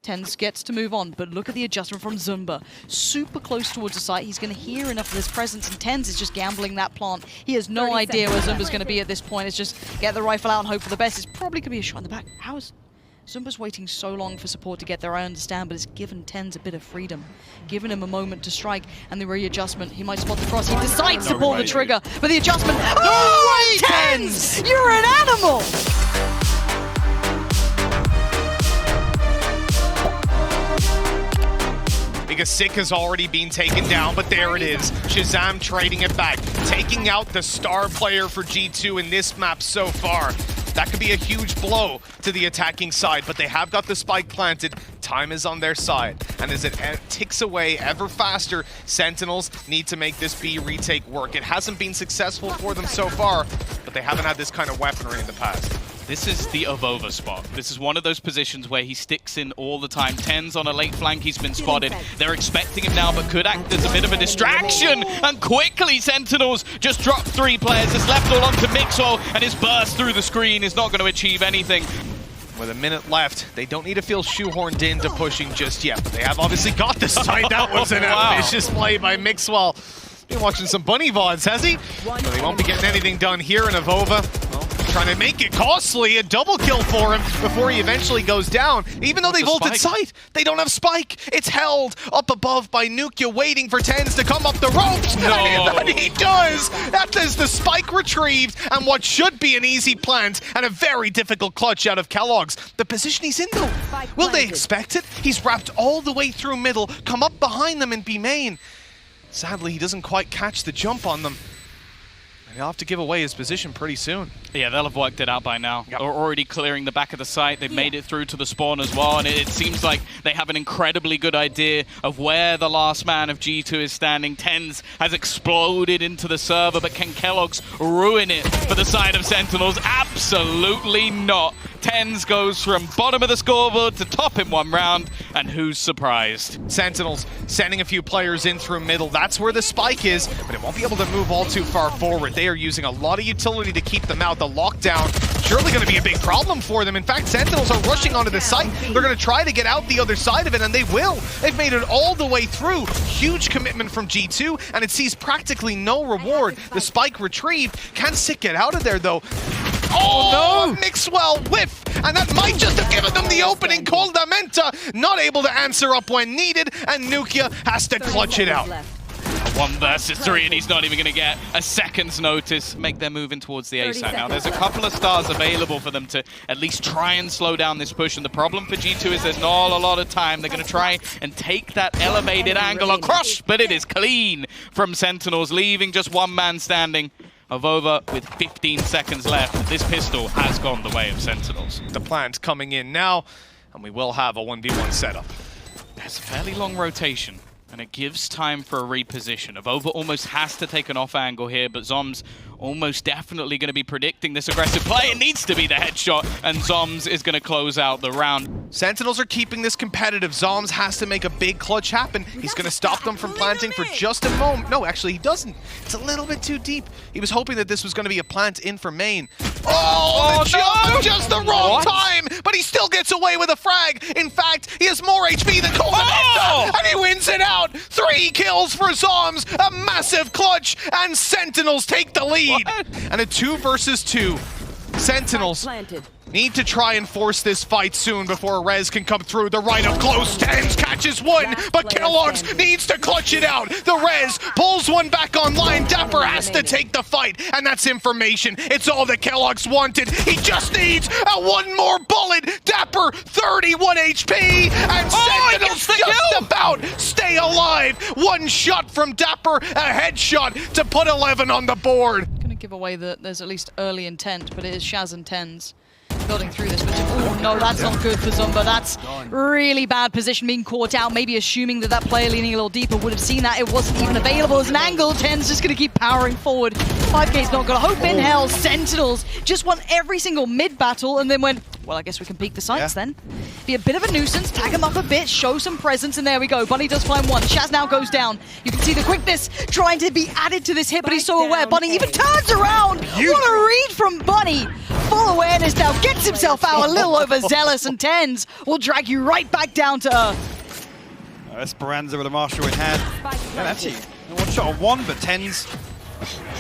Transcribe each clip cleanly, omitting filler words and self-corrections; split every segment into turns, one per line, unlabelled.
TenZ gets to move on, but look at the adjustment from Zumba. Super close towards the site. He's going to hear enough of his presence, and TenZ is just gambling that plant. He has no idea where Zumba's going to be at this point. It's just get the rifle out and hope for the best. It's probably going to be a shot in the back. How is Zumba's waiting so long for support to get there? I understand, but it's given TenZ a bit of freedom, given him a moment to strike, and the readjustment. He might spot the cross. He decides to pull the trigger, but the adjustment. Oh, TenZ! You're an animal!
Because Sick has already been taken down, but there it is. ShahZaM trading it back, taking out the star player for G2 in this map so far. That could be a huge blow to the attacking side, but they have got the spike planted. Time is on their side, and as it ticks away ever faster, Sentinels need to make this B retake work. It hasn't been successful for them so far, but they haven't had this kind of weaponry in the past.
This is the Avova spot. This is one of those positions where he sticks in all the time. TenZ on a late flank, he's been spotted. They're expecting him now, but could act as a bit of a distraction. And quickly, Sentinels just dropped 3 players. It's left all onto Mixwell, and his burst through the screen is not going to achieve anything.
With a minute left, they don't need to feel shoehorned into pushing just yet, but they have obviously got this side. That was an ambitious play by Mixwell. Been watching some bunny VODs, has he? But they won't be getting anything done here in Avova. Well, trying to make it costly, a double kill for him before he eventually goes down. Even though they've ulted sight, they don't have spike. It's held up above by Nukia, waiting for TenZ to come up the ropes. No. And he does. That is the spike retrieved, and what should be an easy plant and a very difficult clutch out of Kellogg's. The position he's in though, will they expect it? He's wrapped all the way through middle, come up behind them in B main. Sadly, he doesn't quite catch the jump on them. And he'll have to give away his position pretty soon.
Yeah, they'll have worked it out by now. They're already clearing the back of the site. They've made it through to the spawn as well, and it seems like they have an incredibly good idea of where the last man of G2 is standing. TenZ has exploded into the server, but can Kellogg's ruin it for the side of Sentinels? Absolutely not. TenZ goes from bottom of the scoreboard to top in 1 round, and who's surprised?
Sentinels sending a few players in through middle. That's where the spike is, but it won't be able to move all too far forward. They are using a lot of utility to keep them out. The lockdown surely going to be a big problem for them. In fact, Sentinels are rushing onto the site. They're going to try to get out the other side of it, and they will. They've made it all the way through. Huge commitment from G2, and it sees practically no reward. The spike retrieved. Can Sick get out of there, though? Oh, no! Mixwell whiff, and that might just have given them the opening. Coldamenta not able to answer up when needed, and Nukia has to clutch it out.
1 versus 3, and he's not even going to get a second's notice. Make their move in towards the A site now. There's a couple of stars available for them to at least try and slow down this push, and the problem for G2 is there's not a lot of time. They're going to try and take that elevated angle across, but it is clean from Sentinels, leaving just 1 man standing. Avova with 15 seconds left. This pistol has gone the way of Sentinels.
The plant coming in now, and we will have a 1v1 setup.
There's a fairly long rotation, and it gives time for a reposition. Avova almost has to take an off angle here, but Zombs almost definitely going to be predicting this aggressive play. It needs to be the headshot, and Zombs is going to close out the round.
Sentinels are keeping this competitive. Zombs has to make a big clutch happen. He's going to stop them from planting for just a moment. No, actually, he doesn't. It's a little bit too deep. He was hoping that this was going to be a plant in for main. Oh, the jump! Just the wrong time! But he still gets away with a frag. In fact, he has more HP than Coldamenta, and he wins it out. 3 kills for Zombs, a massive clutch, and Sentinels take the lead. And a 2 versus 2. Sentinels need to try and force this fight soon before a res can come through. The right up close, TenZ catches 1, but Kellogg's needs to clutch it out. The res pulls 1 back online. Dapr has to take the fight, and that's information. It's all that Kellogg's wanted. He just needs a 1 more bullet. Dapr, 31 HP, and Sentinels just about stay alive. 1 shot from Dapr, a headshot to put 11 on the board.
Gonna give away that there's at least early intent, but it is Shaz and TenZ building through this. But oh no, that's not good for Zumba. That's really bad position, being caught out, maybe assuming that that player leaning a little deeper would have seen that. It wasn't even available as an angle. TenZ just going to keep powering forward. 5K's not got a hope in hell. Sentinels just won every single mid battle and then went, well, I guess we can peek the sights then. Be a bit of a nuisance, tag him up a bit, show some presence, and there we go. Bunny does find 1. Shaz now goes down. You can see the quickness trying to be added to this hit, but he's so aware. Bunny even turns around. What a read from Bunny. full awareness now, gets himself out a little overzealous, and TenZ will drag you right back down to earth.
Esperanza with a Marshall in hand. And actually, one shot on one, but TenZ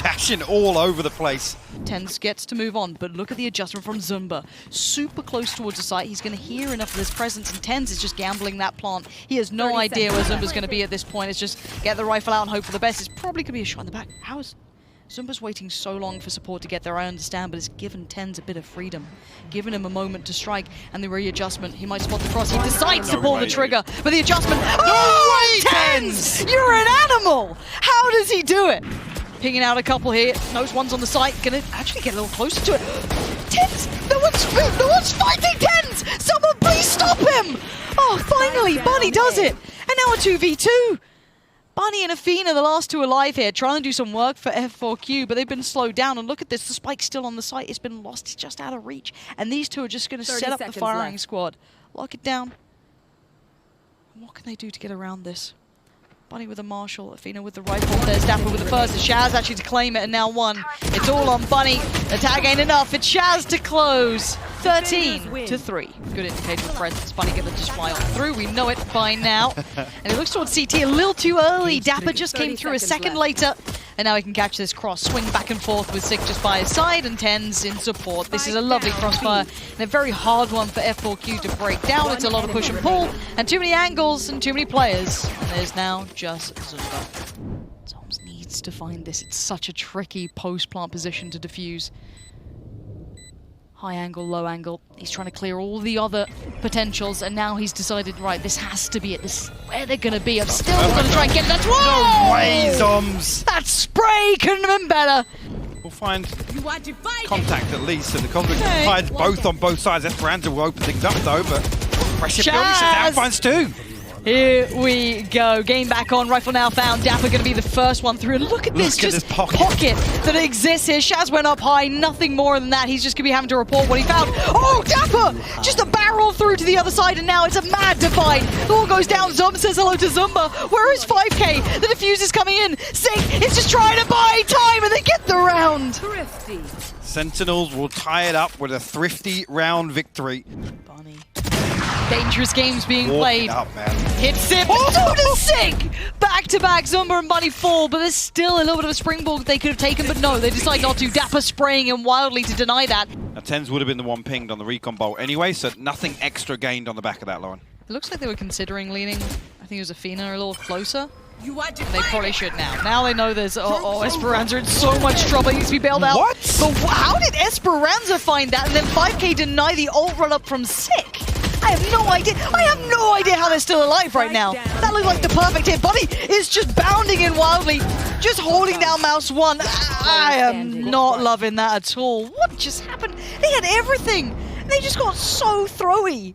dashing all over the place.
TenZ gets to move on, but look at the adjustment from Zumba. Super close towards the site. He's going to hear enough of his presence, and TenZ is just gambling that plant. He has no idea where Zumba's going to be at this point. It's just get the rifle out and hope for the best. It's probably going to be a shot in the back. How is Zumba's waiting so long for support to get there? I understand, but it's given TenZ a bit of freedom. Given him a moment to strike, and the readjustment. He might spot the cross. He decides to pull the trigger, but the adjustment. Oh, TenZ! You're an animal! How does he do it? Pinging out a couple here. Knows one's on the site. Gonna actually get a little closer to it. TenZ! No one's fighting TenZ! Someone please stop him! Oh, finally, Bunny does it! And now a 2v2. Bunny and Athena, the last two alive here, trying to do some work for F4Q, but they've been slowed down. And look at this, the spike's still on the site. It's been lost. It's just out of reach. And these two are just going to set up the firing squad. Lock it down. And what can they do to get around this? Bunny with a Marshall, Athena with the rifle, there's Dapr with the first, it's Shaz actually to claim it, and now one. It's all on Bunny, the tag ain't enough, it's Shaz to close. 13-3. Good indicator of presence, Bunny gonna just fly on through, we know it by now. And it looks towards CT a little too early, Dapr just came through a second later, and now he can catch this cross, swing back and forth with Sick just by his side, and TenZ in support. This is a lovely crossfire, and a very hard one for F4Q to break down. It's a lot of push and pull, and too many angles, and too many players. And there's now just Zumba. Zombs needs to find this. It's such a tricky post-plant position to defuse. High angle, low angle. He's trying to clear all the other potentials, and now he's decided, right, this has to be it. This is where they're going to be. I'm still going to try and get that. Whoa!
No way, Zombs!
That spray couldn't have been better.
We'll find contact at least, so the conflict fired both on both sides. Esperanza will open things up though, but pressure building, ShahZaM finds two.
Here we go. Game back on. Rifle now found. Dapr going to be the first one through. And look at this, just pocket that exists here. Shaz went up high. Nothing more than that. He's just going to be having to report what he found. Oh, Dapr! Just a barrel through to the other side, and now it's a mad divide. The wall goes down. Zumba says hello to Zumba. Where is 5K? The defuse is coming in. Sick is just trying to buy time, and they get the round.
Thrifty.
Sentinels will tie it up with a thrifty round victory.
Bunny. Dangerous games being played.
Up, man.
Hits it, but so does Sick! Back-to-back, Zumba and Bunny fall, but there's still a little bit of a springboard they could have taken, but no, they decide not to. Dapr spraying him wildly to deny that.
Now, TenZ would have been the one pinged on the recon bolt anyway, so nothing extra gained on the back of that line.
It looks like they were considering leaning, I think it was Athena, a little closer. And they probably should now. Now they know there's, Esperanza in so much trouble, he needs to be bailed out.
What?
But how did Esperanza find that? And then 5K deny the ult run up from Sick? I have no idea. I have no idea how they're still alive right now. That looked like the perfect hit. Bunny is just bounding in wildly, just holding down mouse one. I am not loving that at all. What just happened? They had everything. They just got so throwy.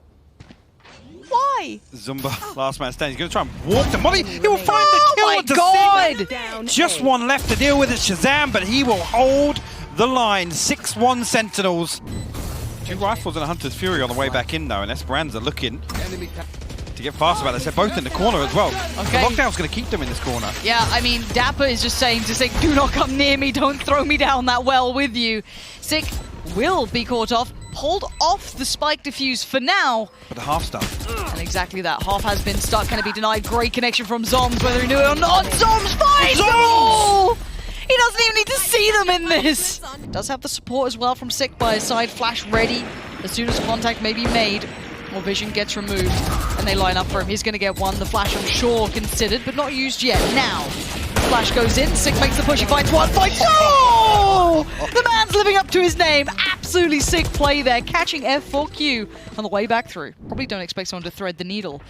Why?
Zumba, last man standing. He's going to try and walk the Molly. He will find the kill.
Oh my God!
Just one left to deal with. It's ShahZaM, but he will hold the line. 6-1 Sentinels. Two rifles and a Hunter's Fury on the way back in though, and Esperanza looking to get faster about this. They're both in the corner as well.
Okay.
The lockdown's going to keep them in this corner.
Yeah, I mean, Dapr is just saying to Sick, do not come near me, don't throw me down that well with you. Sick will be caught off, pulled off the spike defuse for now.
But the half stuff.
And exactly that, half has been stuck, can it be denied? Great connection from Zombs, whether he knew it or not. Zombs finds them all! He doesn't even need to see them in this. Does have the support as well from Sick by his side. Flash ready as soon as contact may be made. Or vision gets removed and they line up for him. He's going to get one. The flash, I'm sure, considered, but not used yet. Now, flash goes in. Sick makes the push. He finds one. Finds oh! The man's living up to his name. Absolutely sick play there. Catching F4Q on the way back through. Probably don't expect someone to thread the needle.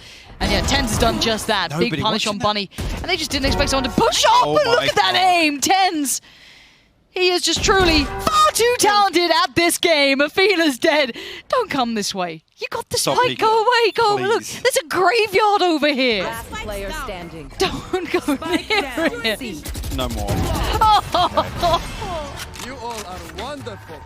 And yeah, TenZ has done just that.
Nobody
Big punish on
that.
Bunny. And they just didn't expect someone to push up.
Oh
But look at that
God.
aim. TenZ. He is just truly far too talented at this game. Athena's dead. Don't come this way. You got the
Stop
spike.
peeking.
Go away. Go.
Please.
Look, there's a graveyard over here.
Last player standing.
Don't go near it.
No more.
You all are wonderful.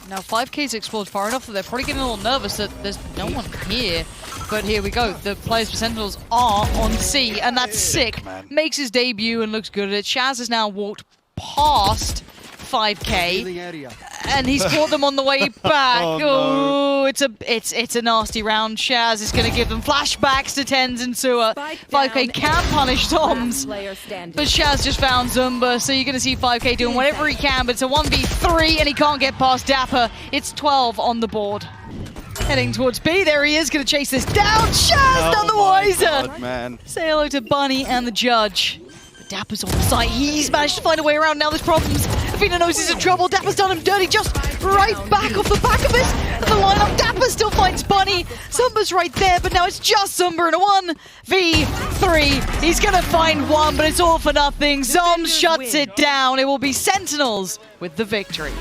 Now 5K's explored far enough that they're probably getting a little nervous that there's no one here. But here we go. The players for Sentinels are on C, and that's Sick.
man.
Makes his debut and looks good at it. Shaz has now walked past 5K.
Healing area.
and he's caught them on the way back.
Oh,
Oh, it's a nasty round. Shaz is going to give them flashbacks to TenZ and Sewer. 5K can punish Zombs, but Shaz just found Zumba, so you're going to see 5K doing whatever he can, but it's a 1v3 and he can't get past Dapr. It's 12 on the board. Heading towards B, there he is, going to chase this down. Shaz none the wiser.
God, man.
Say hello to Bunny and the judge. But Dapr's on the site. He's managed to find a way around. Now there's problems. Athena knows he's in trouble. Dapr's done him dirty just right back off the back of it. And the lineup, Dapr still finds Bunny. Zumba's right there, but now it's just Zumba in a 1v3. He's going to find one, but it's all for nothing. Zombs shuts it down. It will be Sentinels with the victory.